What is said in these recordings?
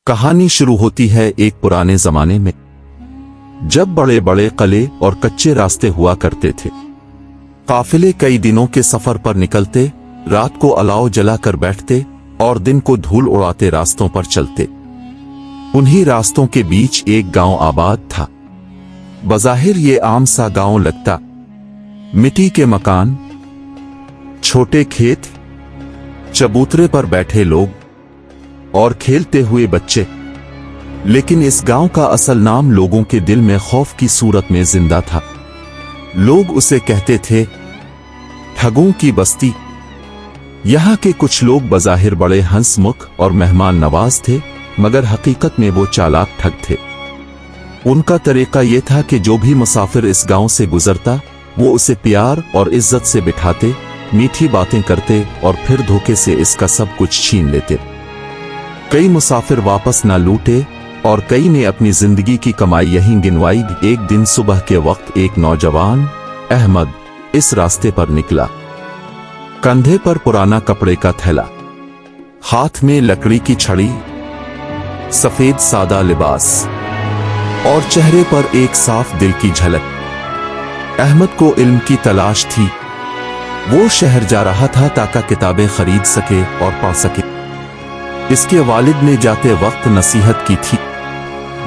कहानी शुरू होती है एक पुराने जमाने में, जब बड़े बड़े किले और कच्चे रास्ते हुआ करते थे। काफिले कई दिनों के सफर पर निकलते, रात को अलाव जलाकर बैठते और दिन को धूल उड़ाते रास्तों पर चलते। उन्हीं रास्तों के बीच एक गांव आबाद था। बज़ाहिर ये आम सा गांव लगता, मिट्टी के मकान, छोटे खेत, चबूतरे पर बैठे लोग और खेलते हुए बच्चे। लेकिन इस गांव का असल नाम लोगों के दिल में खौफ की सूरत में जिंदा था। लोग उसे कहते थे ठगों की बस्ती। यहां के कुछ लोग बज़ाहिर बड़े हंसमुख और मेहमान नवाज थे, मगर हकीकत में वो चालाक ठग थे। उनका तरीका यह था कि जो भी मुसाफिर इस गांव से गुजरता, वो उसे प्यार और इज्जत से बिठाते, मीठी बातें करते और फिर धोखे से इसका सब कुछ छीन लेते। कई मुसाफिर वापस ना लूटे और कई ने अपनी जिंदगी की कमाई यहीं गिनवाई। एक दिन सुबह के वक्त एक नौजवान अहमद इस रास्ते पर निकला। कंधे पर पुराना कपड़े का थैला, हाथ में लकड़ी की छड़ी, सफेद सादा लिबास और चेहरे पर एक साफ दिल की झलक। अहमद को इल्म की तलाश थी। वो शहर जा रहा था ताकि किताबें खरीद सके और पढ़ सके। इसके वालिद ने जाते वक्त नसीहत की थी,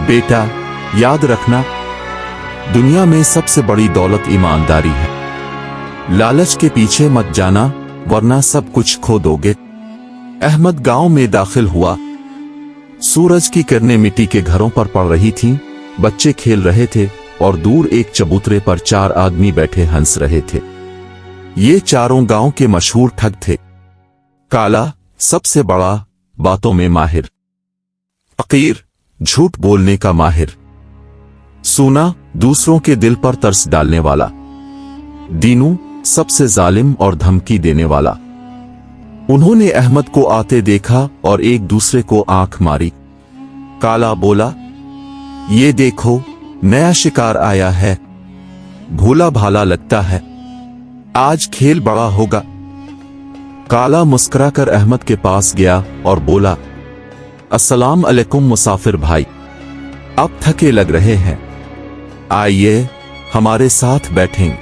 बेटा याद रखना, दुनिया में सबसे बड़ी दौलत ईमानदारी है। लालच के पीछे मत जाना, वरना सब कुछ खो दोगे। अहमद गांव में दाखिल हुआ। सूरज की किरणें मिट्टी के घरों पर पड़ रही थीं, बच्चे खेल रहे थे और दूर एक चबूतरे पर 4 आदमी बैठे हंस रहे थे। ये चारों गांव के मशहूर ठग थे। काला सबसे बड़ा, बातों में माहिर। फकीर झूठ बोलने का माहिर। सूना दूसरों के दिल पर तरस डालने वाला। दीनू सबसे जालिम और धमकी देने वाला। उन्होंने अहमद को आते देखा और एक दूसरे को आंख मारी। काला बोला, ये देखो नया शिकार आया है, भोला भाला लगता है, आज खेल बड़ा होगा। काला मुस्कुराकर अहमद के पास गया और बोला, अस्सलाम अलैकुम मुसाफिर भाई, अब थके लग रहे हैं, आइए हमारे साथ बैठें,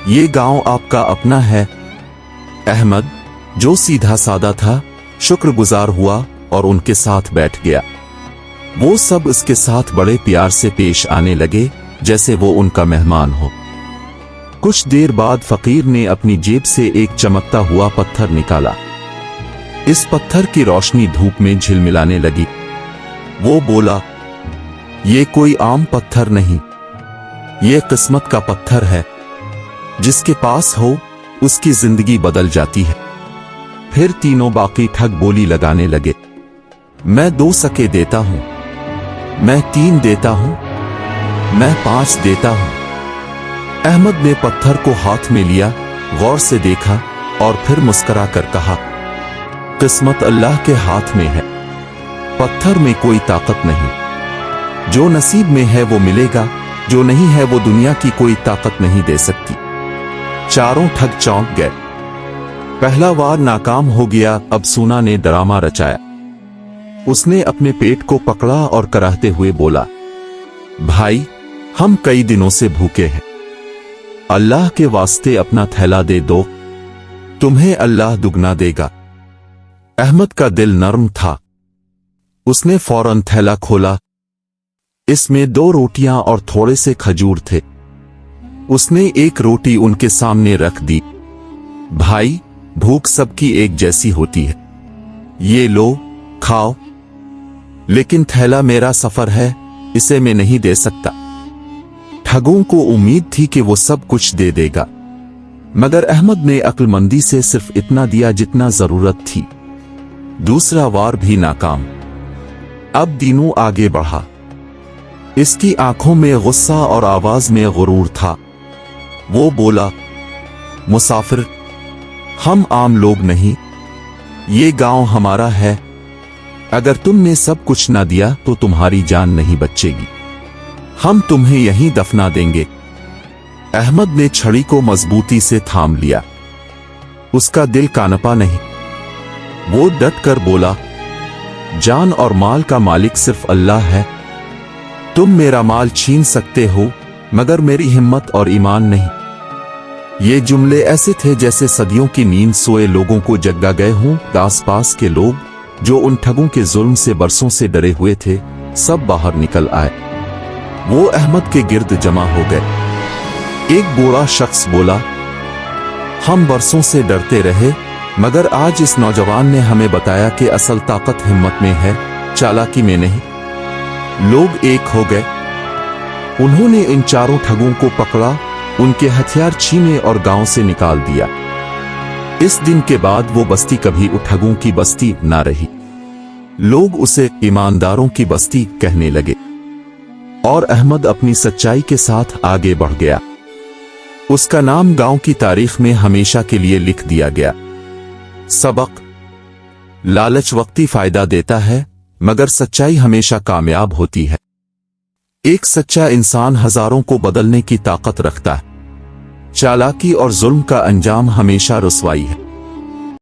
ये गांव आपका अपना है। अहमद जो सीधा सादा था, शुक्रगुजार हुआ और उनके साथ बैठ गया। वो सब उसके साथ बड़े प्यार से पेश आने लगे, जैसे वो उनका मेहमान हो। कुछ देर बाद फकीर ने अपनी जेब से एक चमकता हुआ पत्थर निकाला। इस पत्थर की रोशनी धूप में झिलमिलाने लगी। वो बोला, ये कोई आम पत्थर नहीं, ये किस्मत का पत्थर है। जिसके पास हो उसकी जिंदगी बदल जाती है। फिर तीनों बाकी ठग बोली लगाने लगे, मैं 2 सके देता हूं, मैं 3 देता हूं, मैं 5 देता हूं। अहमद ने पत्थर को हाथ में लिया, गौर से देखा और फिर मुस्कुरा कर कहा, किस्मत अल्लाह के हाथ में है, पत्थर में कोई ताकत नहीं। जो नसीब में है वो मिलेगा, जो नहीं है वो दुनिया की कोई ताकत नहीं दे सकती। चारों ठग चौंक गए। पहला वार नाकाम हो गया। अब सूना ने ड्रामा रचाया। उसने अपने पेट को पकड़ा और कराहते हुए बोला, भाई हम कई दिनों से भूखे हैं, अल्लाह के वास्ते अपना थैला दे दो, तुम्हें अल्लाह दुगना देगा। अहमद का दिल नर्म था। उसने फौरन थैला खोला। इसमें 2 रोटियां और थोड़े से खजूर थे। उसने एक रोटी उनके सामने रख दी। भाई भूख सबकी एक जैसी होती है, ये लो खाओ, लेकिन थैला मेरा सफर है, इसे मैं नहीं दे सकता। ठगों को उम्मीद थी कि वो सब कुछ दे देगा, मगर अहमद ने अक्लमंदी से सिर्फ इतना दिया जितना जरूरत थी। दूसरा वार भी नाकाम। अब दीनू आगे बढ़ा। इसकी आंखों में गुस्सा और आवाज में गुरूर था। वो बोला, मुसाफिर हम आम लोग नहीं, ये गांव हमारा है, अगर तुमने सब कुछ ना दिया तो तुम्हारी जान नहीं बचेगी, हम तुम्हें यहीं दफना देंगे। अहमद ने छड़ी को मजबूती से थाम लिया। उसका दिल कानपा नहीं। वो डट कर बोला, जान और माल का मालिक सिर्फ अल्लाह है। तुम मेरा माल छीन सकते हो मगर मेरी हिम्मत और ईमान नहीं। ये जुमले ऐसे थे जैसे सदियों की नींद सोए लोगों को जगा गए हों। आसपास के लोग जो उन ठगों के जुल्म से बरसों से डरे हुए थे, सब बाहर निकल आए। वो अहमद के गिर्द जमा हो गए। एक बूढ़ा शख्स बोला, हम बरसों से डरते रहे मगर आज इस नौजवान ने हमें बताया कि असल ताकत हिम्मत में है, चालाकी में नहीं। लोग एक हो गए। उन्होंने इन चारों ठगों को पकड़ा, उनके हथियार छीने और गांव से निकाल दिया। इस दिन के बाद वो बस्ती कभी ठगों की बस्ती ना रही। लोग उसे ईमानदारों की बस्ती कहने लगे और अहमद अपनी सच्चाई के साथ आगे बढ़ गया। उसका नाम गांव की तारीख में हमेशा के लिए लिख दिया गया। सबक: लालच वक्ती फायदा देता है मगर सच्चाई हमेशा कामयाब होती है। एक सच्चा इंसान हजारों को बदलने की ताकत रखता है। चालाकी और जुल्म का अंजाम हमेशा रुसवाई है।